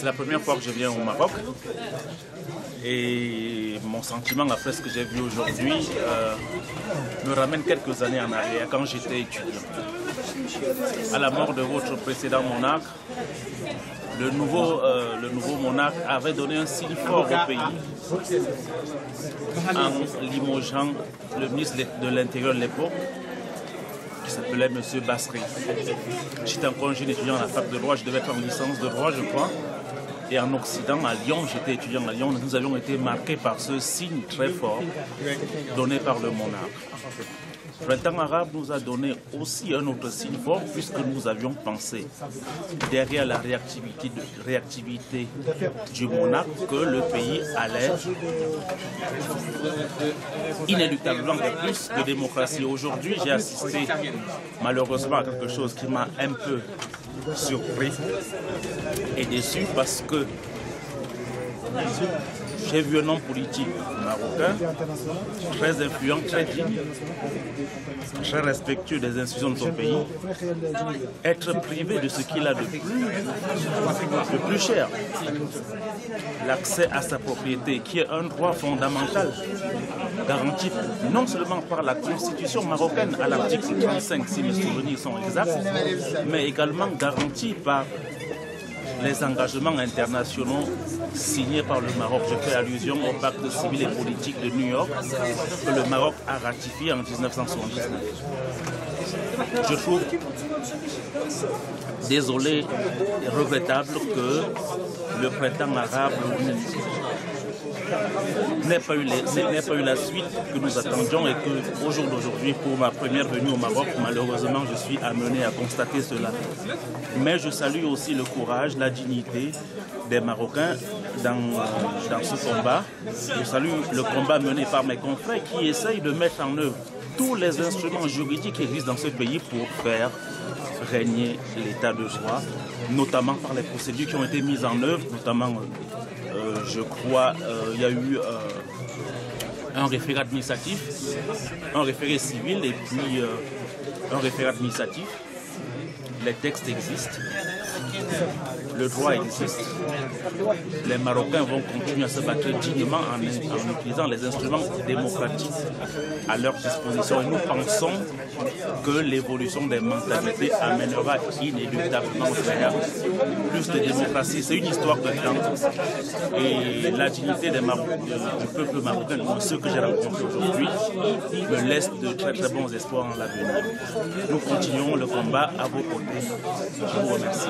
la première fois que je viens au Maroc. Et mon sentiment après ce que j'ai vu aujourd'hui me ramène quelques années en arrière, quand j'étais étudiant. À la mort de votre précédent monarque, le nouveau monarque avait donné un signe fort au pays en limogeant le ministre de l'Intérieur de l'époque, qui s'appelait M. Bassri. J'étais encore jeune étudiant à la fac de droit, je devais être en licence de droit, je crois. Et en Occident, à Lyon, j'étais étudiant à Lyon, nous avions été marqués par ce signe très fort donné par le monarque. Le printemps arabe nous a donné aussi un autre signe fort, puisque nous avions pensé, derrière la réactivité du monarque, que le pays allait inéluctablement vers plus de démocratie. Aujourd'hui, j'ai assisté malheureusement à quelque chose qui m'a un peu surpris et déçu, parce que j'ai vu un homme politique marocain très influent, très digne, très respectueux des institutions de son pays, être privé de ce qu'il a de plus cher, l'accès à sa propriété, qui est un droit fondamental, garanti non seulement par la Constitution marocaine à l'article 35, si mes souvenirs sont exacts, mais également garanti par les engagements internationaux signés par le Maroc. Je fais allusion au pacte civil et politique de New York que le Maroc a ratifié en 1979. Je trouve désolé et regrettable que le printemps arabe n'ait pas eu la suite que nous attendions, et qu'au jour d'aujourd'hui, pour ma première venue au Maroc, malheureusement, je suis amené à constater cela. Mais je salue aussi le courage, la dignité des Marocains dans ce combat. Je salue le combat mené par mes confrères qui essayent de mettre en œuvre tous les instruments juridiques qui existent dans ce pays pour faire régner l'état de droit, notamment par les procédures qui ont été mises en œuvre, notamment je crois il y a eu un référé administratif, un référé civil et puis un référé administratif. Les textes existent, le droit existe. Les Marocains vont continuer à se battre dignement en utilisant les instruments démocratiques à leur disposition. Et nous pensons que l'évolution des mentalités amènera inéluctablement vers plus de démocratie. C'est une histoire de temps. Et la dignité du peuple marocain, ceux que j'ai rencontrés aujourd'hui, me laisse de très très bons espoirs en l'avenir. Nous continuons le combat à vos côtés. Je vous remercie.